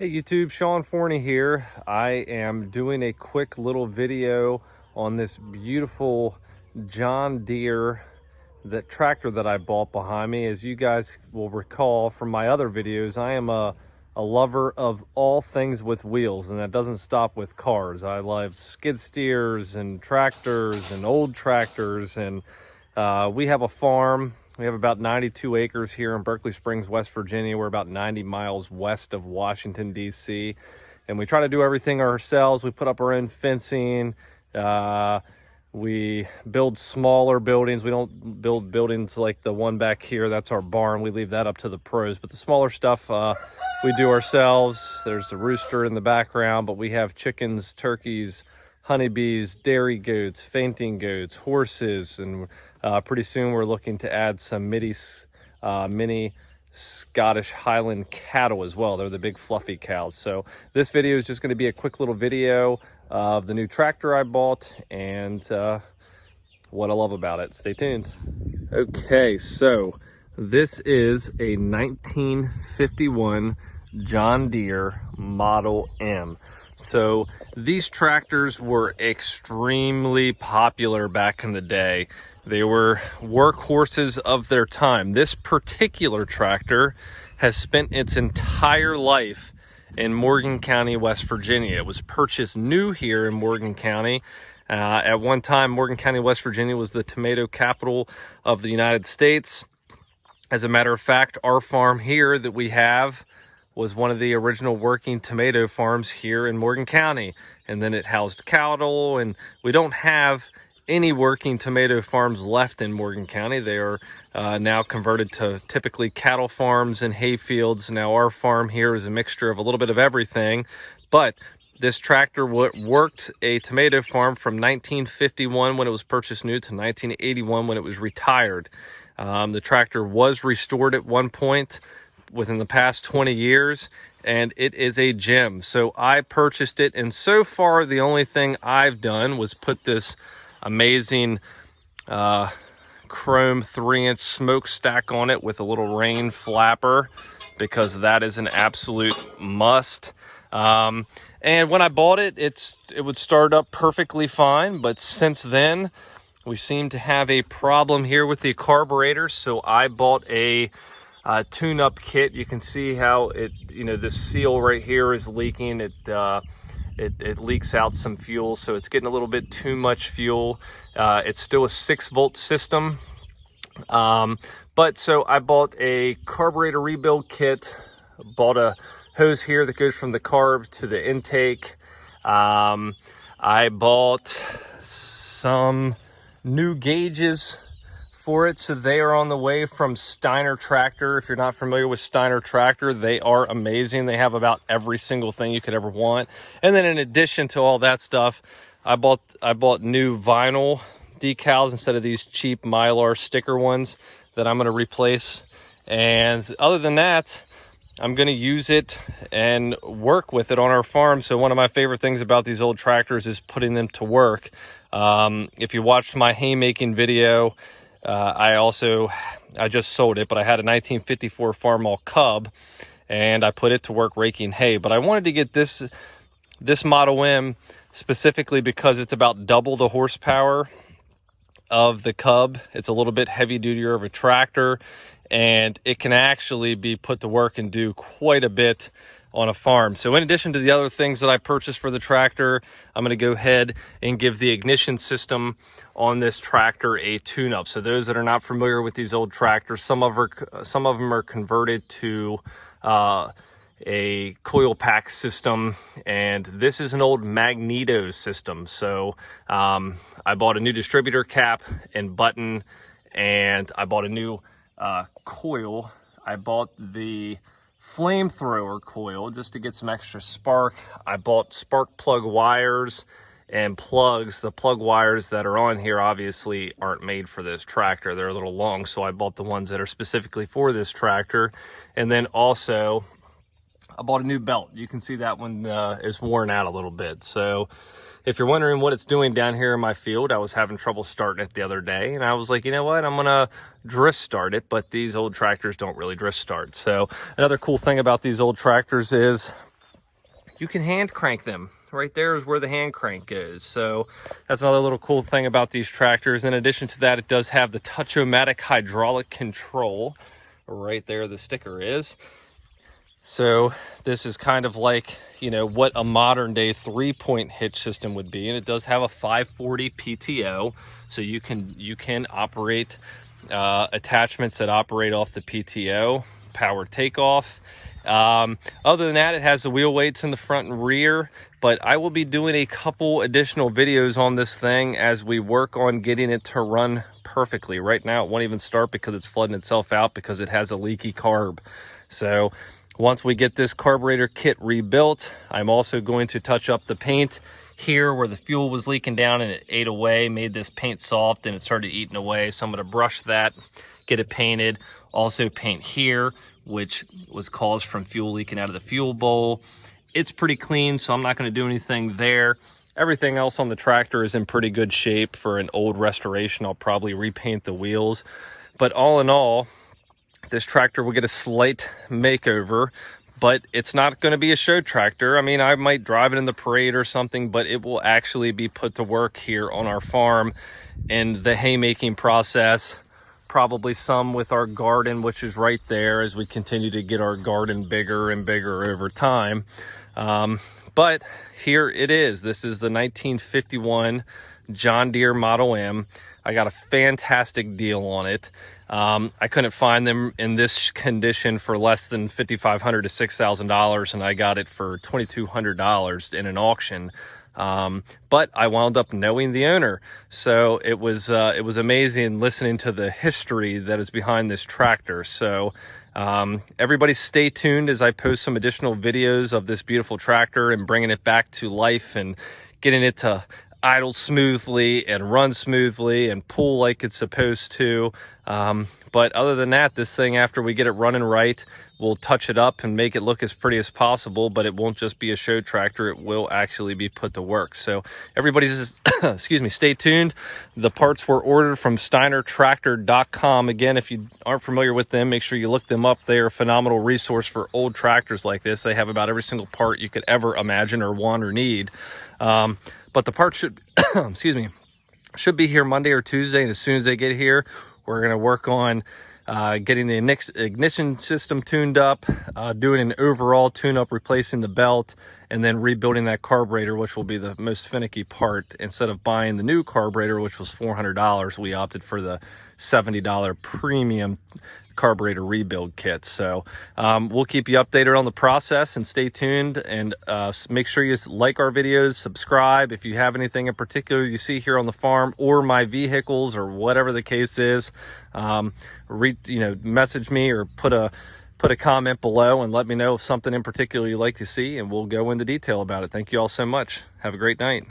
Hey YouTube, Sean Forney here. I am doing a quick little video on this beautiful John Deere tractor that I bought behind me. As you guys will recall from my other videos, I am a lover of all things with wheels, and that doesn't stop with cars. I love skid steers and tractors and old tractors, and we have a farm. We have about 92 acres here in Berkeley Springs, West Virginia. We're about 90 miles west of Washington, D.C. And we try to do everything ourselves. We put up our own fencing. We build smaller buildings. We don't build buildings like the one back here. That's our barn. We leave that up to the pros. But the smaller stuff we do ourselves. There's a rooster in the background, but we have chickens, turkeys, honeybees, dairy goats, fainting goats, horses, and pretty soon we're looking to add some mini Scottish Highland cattle as well. They're the big fluffy cows. So this video is just going to be a quick little video of the new tractor I bought and what I love about it. Stay tuned. Okay, so this is a 1951 John Deere Model M. So these tractors were extremely popular back in the day. They were workhorses of their time. This particular tractor has spent its entire life in Morgan County, West Virginia. It was purchased new here in Morgan County. At one time, Morgan County, West Virginia was the tomato capital of the United States. As a matter of fact, our farm here that we have was one of the original working tomato farms here in Morgan County. And then it housed cattle, and we don't have any working tomato farms left in Morgan County. They are now converted to typically cattle farms and hay fields. Now our farm here is a mixture of a little bit of everything, but this tractor worked a tomato farm from 1951 when it was purchased new to 1981 when it was retired. The tractor was restored at one point within the past 20 years, and it is a gem. So I purchased it, and so far the only thing I've done was put this amazing chrome 3-inch smokestack on it with a little rain flapper, because that is an absolute must. And when I bought it, it would start up perfectly fine, but since then we seem to have a problem here with the carburetor. So I bought a tune-up kit. You can see how this seal right here is leaking. It leaks out some fuel, so it's getting a little bit too much fuel. It's still a 6-volt system. But so I bought a carburetor rebuild kit, bought a hose here that goes from the carb to the intake. I bought some new gauges for it, so they are on the way from Steiner Tractor. If you're not familiar with Steiner Tractor, they are amazing. They have about every single thing you could ever want. And then in addition to all that stuff, I bought new vinyl decals instead of these cheap Mylar sticker ones that I'm going to replace. And other than that, I'm going to use it and work with it on our farm. So one of my favorite things about these old tractors is putting them to work. If you watched my haymaking video, I just sold it, but I had a 1954 Farmall Cub, and I put it to work raking hay. But I wanted to get this Model M specifically because it's about double the horsepower of the Cub. It's a little bit heavy dutier of a tractor, and it can actually be put to work and do quite a bit on a farm. So in addition to the other things that I purchased for the tractor, I'm going to go ahead and give the ignition system on this tractor a tune-up. So those that are not familiar with these old tractors, some of them are converted to a coil pack system, and this is an old magneto system. So I bought a new distributor cap and button, and I bought a new coil. I bought the flamethrower coil just to get some extra spark. I bought spark plug wires and plugs. The plug wires that are on here obviously aren't made for this tractor. They're a little long, so I bought the ones that are specifically for this tractor. And then also I bought a new belt. You can see that one is worn out a little bit. So if you're wondering what it's doing down here in my field, I was having trouble starting it the other day, and I was like, you know what, I'm gonna drift start it, but these old tractors don't really drift start. So another cool thing about these old tractors is you can hand crank them. Right there is where the hand crank goes. So that's another little cool thing about these tractors. In addition to that, it does have the Touch-O-Matic hydraulic control. Right there the sticker is. So this is kind of like, you know, what a modern day 3-point hitch system would be. And it does have a 540 PTO. So you can operate attachments that operate off the PTO, power takeoff. Other than that, it has the wheel weights in the front and rear, but I will be doing a couple additional videos on this thing as we work on getting it to run perfectly. Right now, it won't even start because it's flooding itself out because it has a leaky carb. So once we get this carburetor kit rebuilt, I'm also going to touch up the paint here where the fuel was leaking down and it ate away, made this paint soft and it started eating away. So I'm going to brush that, get it painted, also paint here, which was caused from fuel leaking out of the fuel bowl. It's pretty clean, so I'm not going to do anything there. Everything else on the tractor is in pretty good shape. For an old restoration, I'll probably repaint the wheels. But all in all, this tractor will get a slight makeover, but it's not going to be a show tractor. I mean, I might drive it in the parade or something, but it will actually be put to work here on our farm in the haymaking process. Probably some with our garden, which is right there as we continue to get our garden bigger and bigger over time. But here it is. This is the 1951 John Deere Model M. I got a fantastic deal on it. I couldn't find them in this condition for less than $5,500 to $6,000, and I got it for $2,200 in an auction. But I wound up knowing the owner, so it was amazing listening to the history that is behind this tractor. So everybody stay tuned as I post some additional videos of this beautiful tractor and bringing it back to life and getting it to idle smoothly and run smoothly and pull like it's supposed to. But other than that, this thing, after we get it running right, we'll touch it up and make it look as pretty as possible, but it won't just be a show tractor. It will actually be put to work. So everybody just, excuse me, stay tuned. The parts were ordered from steinertractor.com. Again, if you aren't familiar with them, make sure you look them up. They are a phenomenal resource for old tractors like this. They have about every single part you could ever imagine or want or need. But the parts should, excuse me, should be here Monday or Tuesday. And as soon as they get here, we're going to work on getting the ignition system tuned up, doing an overall tune-up, replacing the belt, and then rebuilding that carburetor, which will be the most finicky part. Instead of buying the new carburetor, which was $400, we opted for the $70 premium carburetor rebuild kit. So we'll keep you updated on the process, and stay tuned, and make sure you like our videos, subscribe. If you have anything in particular you see here on the farm or my vehicles or whatever the case is, message me or put a comment below and let me know if something in particular you'd like to see, and we'll go into detail about it. Thank you all so much. Have a great night.